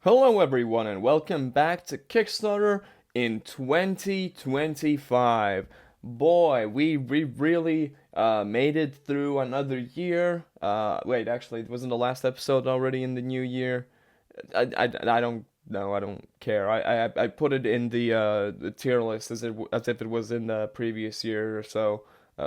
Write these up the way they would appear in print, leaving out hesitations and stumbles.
Hello everyone and welcome back to Kickstarter in 2025. Boy, we really made it through another year. Wait, actually, it wasn't the last episode already in the new year. I don't know. I don't care. I put it in the tier list as if it was in the previous year or so.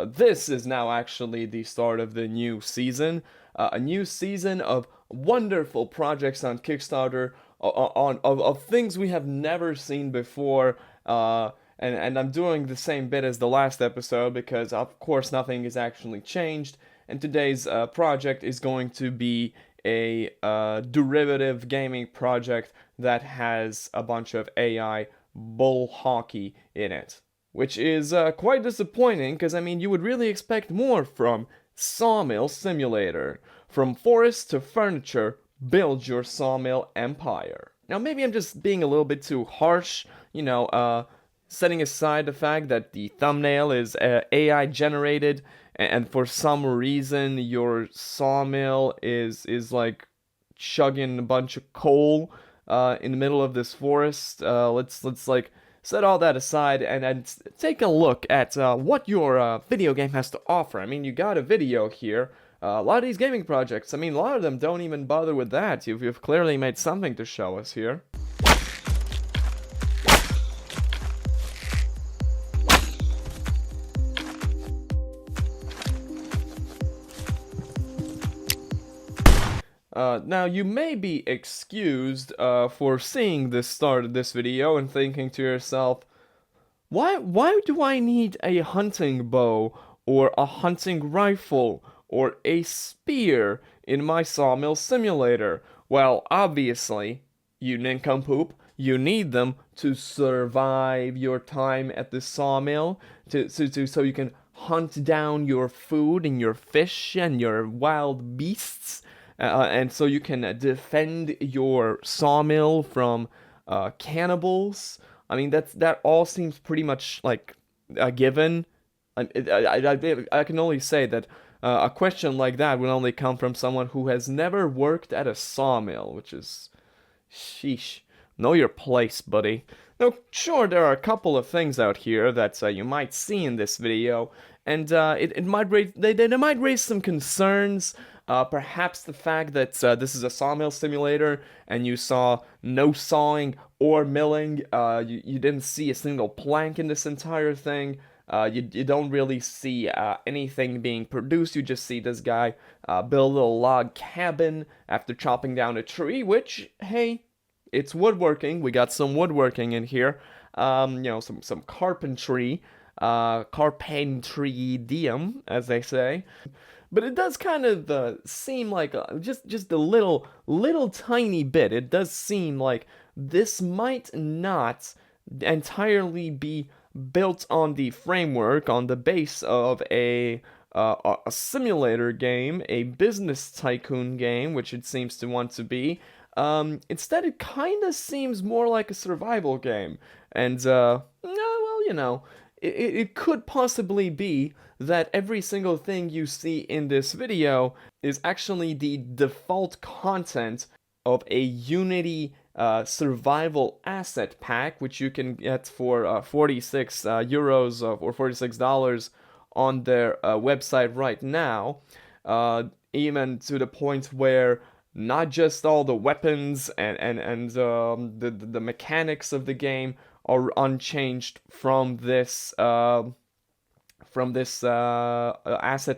This is now actually the start of the new season. A new season of wonderful projects on Kickstarter, of things we have never seen before. And I'm doing the same bit as the last episode because, of course, nothing has actually changed. And today's project is going to be a derivative gaming project that has a bunch of AI bull hockey in it, which is quite disappointing because, I mean, you would really expect more from Sawmill Simulator. From forest to furniture, build your sawmill empire. Now, maybe I'm just being a little bit too harsh, setting aside the fact that the thumbnail is AI generated, and for some reason your sawmill is like chugging a bunch of coal in the middle of this forest. Let's like set all that aside and take a look at what your video game has to offer. I mean, you got a video here. A lot of these gaming projects, I mean, a lot of them don't even bother with that. You've clearly made something to show us here. Now, you may be excused for seeing this start of this video and thinking to yourself, why do I need a hunting bow or a hunting rifle or a spear in my Sawmill Simulator? Well, obviously, you nincompoop, you need them to survive your time at the sawmill, so you can hunt down your food and your fish and your wild beasts, and so you can defend your sawmill from cannibals. I mean, that all seems pretty much like a given. I can only say that a question like that would only come from someone who has never worked at a sawmill, which is, sheesh. Know your place, buddy. Now, sure, there are a couple of things out here that you might see in this video, and it might raise they might raise some concerns. Perhaps the fact that this is a sawmill simulator and you saw no sawing or milling. You didn't see a single plank in this entire thing. You don't really see anything being produced. You just see this guy build a little log cabin after chopping down a tree, which, hey, it's woodworking. We got some woodworking in here. Some carpentry, carpentridium, as they say. But it does kind of seem like just a little tiny bit. It does seem like this might not entirely be built on the framework, on the base of a simulator game, a business tycoon game, which it seems to want to be. Instead, it kind of seems more like a survival game. And, well, it could possibly be that every single thing you see in this video is actually the default content of a Unity survival asset pack, which you can get for 46 euros or $46 on their website right now, even to the point where not just all the weapons and the mechanics of the game are unchanged from this asset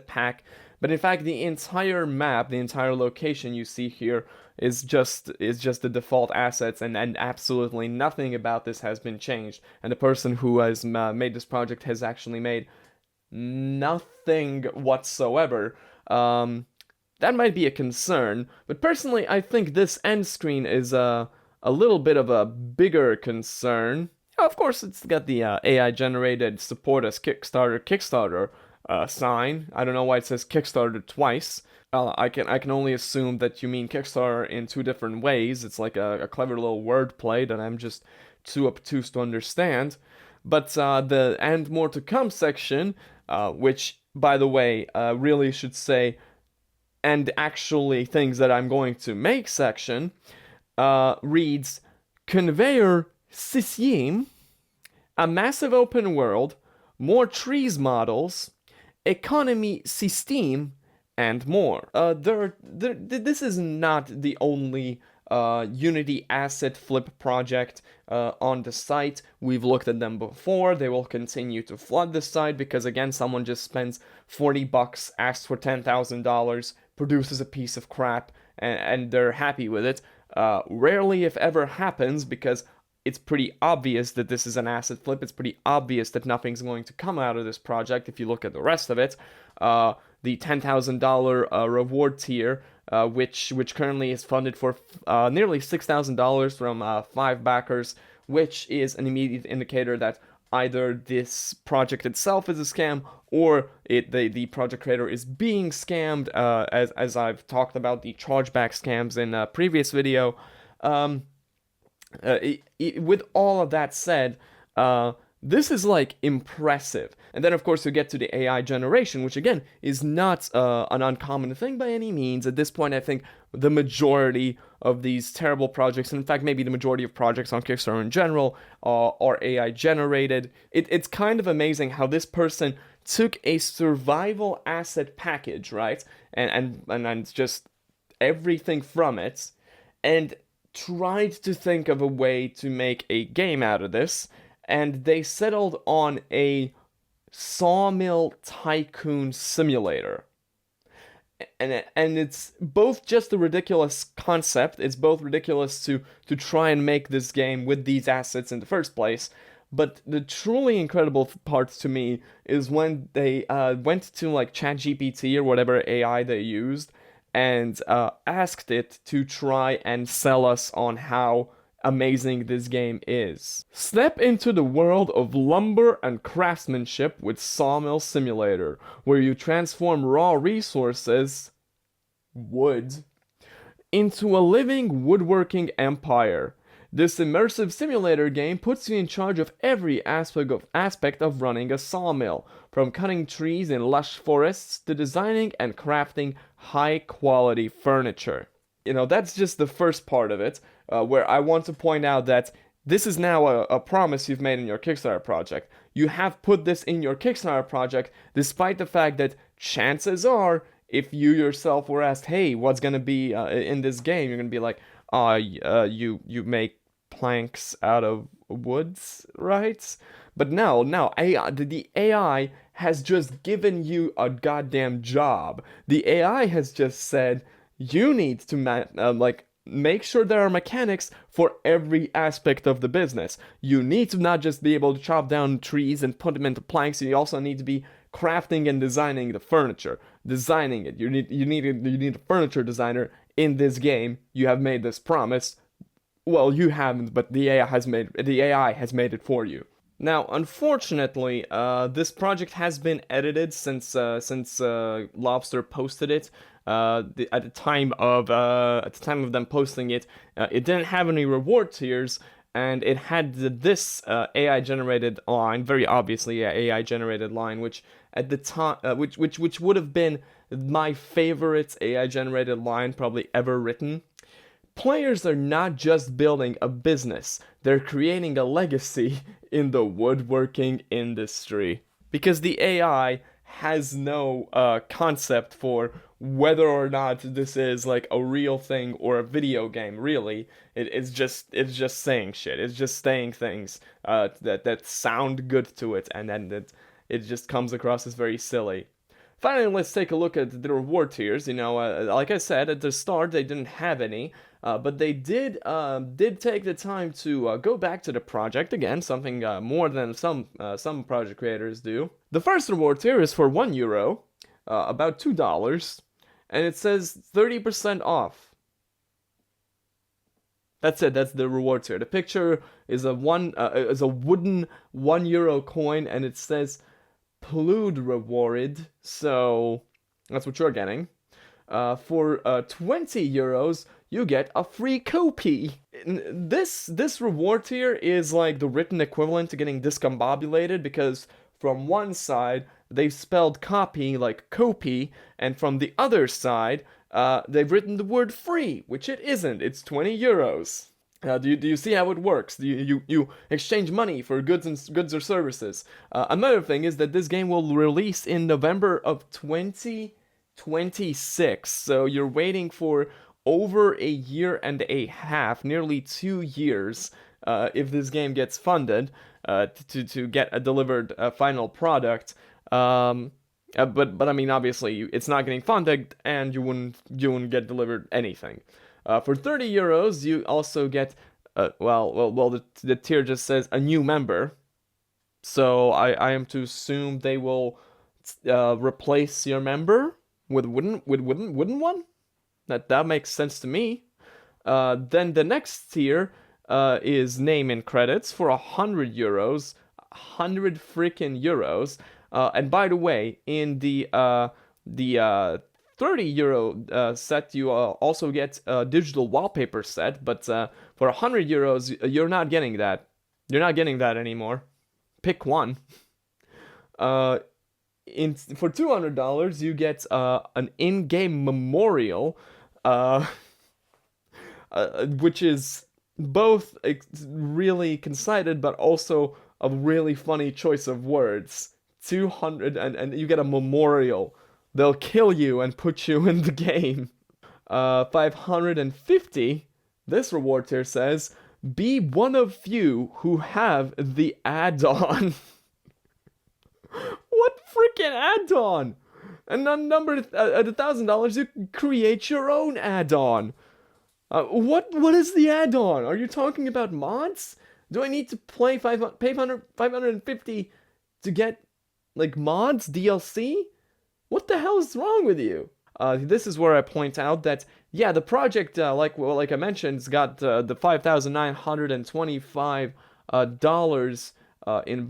pack, but in fact the entire map, the entire location you see here is just the default assets, and absolutely nothing about this has been changed. And the person who has made this project has actually made nothing whatsoever. That might be a concern, but personally I think this end screen is a little bit of a bigger concern. Of course, it's got the AI generated support as Kickstarter sign. I don't know why it says Kickstarter twice. I can only assume that you mean Kickstarter in two different ways. It's like a clever little wordplay that I'm just too obtuse to understand. But the and more to come section, which by the way really should say and actually things that I'm going to make section, reads Conveyor Sim, a massive open world, more trees models, economy system, and more. This is not the only Unity asset flip project on the site. We've looked at them before. They will continue to flood the site because, again, someone just spends $40, asks for $10,000, produces a piece of crap, and they're happy with it. Rarely, if ever, happens because it's pretty obvious that this is an asset flip. It's pretty obvious that nothing's going to come out of this project if you look at the rest of it. The $10,000 reward tier, which currently is funded for nearly $6,000 from 5 backers, which is an immediate indicator that either this project itself is a scam or the project creator is being scammed, as I've talked about the chargeback scams in a previous video. With all of that said, this is like impressive. And then, of course, you get to the AI generation, which again is not an uncommon thing by any means. At this point, I think the majority of these terrible projects, and in fact, maybe the majority of projects on Kickstarter in general, are AI generated. It's kind of amazing how this person took a survival asset package, right, and just everything from it, and tried to think of a way to make a game out of this, and they settled on a Sawmill Tycoon Simulator. And it's both just a ridiculous concept, it's both ridiculous to try and make this game with these assets in the first place, but the truly incredible part to me is when they went to like ChatGPT or whatever AI they used, and asked it to try and sell us on how amazing this game is. Step into the world of lumber and craftsmanship with Sawmill Simulator, where you transform raw resources, wood, into a living woodworking empire. This immersive simulator game puts you in charge of every aspect of running a sawmill, from cutting trees in lush forests to designing and crafting high-quality furniture. You know, that's just the first part of it, where I want to point out that this is now a promise you've made in your Kickstarter project. You have put this in your Kickstarter project, despite the fact that chances are, if you yourself were asked, hey, what's gonna be in this game, you're gonna be like, you make planks out of woods, right? But no, the AI has just given you a goddamn job. The AI has just said, you need to make sure there are mechanics for every aspect of the business. You need to not just be able to chop down trees and put them into planks. You also need to be crafting and designing the furniture, designing it. You need a furniture designer in this game. You have made this promise. Well, you haven't, but the AI has made it for you. Now, unfortunately, this project has been edited since Lobster posted it. At the time of them posting it, it didn't have any reward tiers, and it had this AI generated line, very obviously AI generated line, which at the time, which would have been my favorite AI generated line probably ever written. Players are not just building a business, they're creating a legacy in the woodworking industry. Because the AI has no concept for whether or not this is like a real thing or a video game, really. It's just saying shit. It's just saying things that sound good to it, and then it just comes across as very silly. Finally, let's take a look at the reward tiers. You know, like I said, at the start, they didn't have any, but they did take the time to go back to the project again, something more than some project creators do. The first reward tier is for €1, about $2, and it says 30% off. That's it. That's the reward tier. The picture is a wooden €1 coin, and it says Plued rewarded, so that's what you're getting. For €20, you get a free copy. This reward tier is like the written equivalent to getting discombobulated, because from one side they've spelled copy like copy, and from the other side They've written the word free, which it isn't. It's 20 euros. Do you see how it works? You exchange money for goods or services. Another thing is that this game will release in November of 2026. So you're waiting for over a year and a half, nearly 2 years, if this game gets funded, to get a delivered final product. But I mean, obviously, it's not getting funded, and you wouldn't get delivered anything. For 30 euros, you also get, the tier just says a new member. So I am to assume they will replace your member with wooden one. That makes sense to me. Then the next tier is name and credits for 100 euros, 100 freaking euros. And by the way, in the 30 euro set, you also get a digital wallpaper set, but for 100 euros, you're not getting that. You're not getting that anymore. Pick one. For $200, you get an in-game memorial, which is both really conceited, but also a really funny choice of words. 200, and you get a memorial. They'll kill you and put you in the game. 550, this reward tier says, be one of few who have the add-on. What freaking add-on? And on number at $1,000, you create your own add-on. What is the add-on? Are you talking about mods? Do I need to pay 550 to get like mods, DLC? What the hell is wrong with you? This is where I point out that, yeah, the project, like I mentioned, it's got the $5,925 in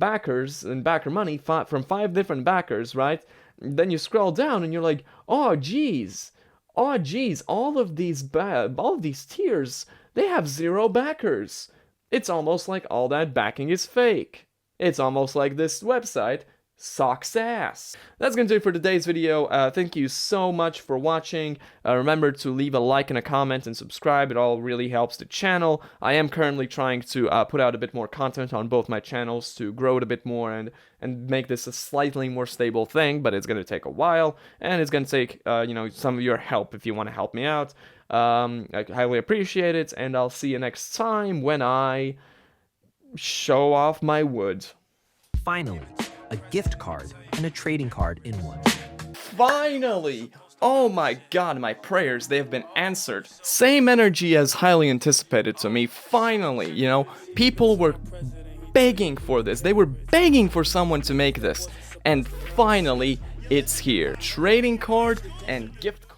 backer money from 5 different backers, right? Then you scroll down and you're like, oh geez, all of these tiers, they have 0 backers. It's almost like all that backing is fake. It's almost like this website sucks ass. That's gonna do it for today's video. Thank you so much for watching. Remember to leave a like and a comment and subscribe. It all really helps the channel. I am currently trying to put out a bit more content on both my channels to grow it a bit more and make this a slightly more stable thing, but it's gonna take a while, and it's gonna take some of your help if you want to help me out. I highly appreciate it, and I'll see you next time when I show off my wood. Finally, a gift card and a trading card in one. Finally! Oh my god, my prayers, they have been answered. Same energy as highly anticipated to me. Finally, people were begging for this. They were begging for someone to make this. And finally, it's here. Trading card and gift card.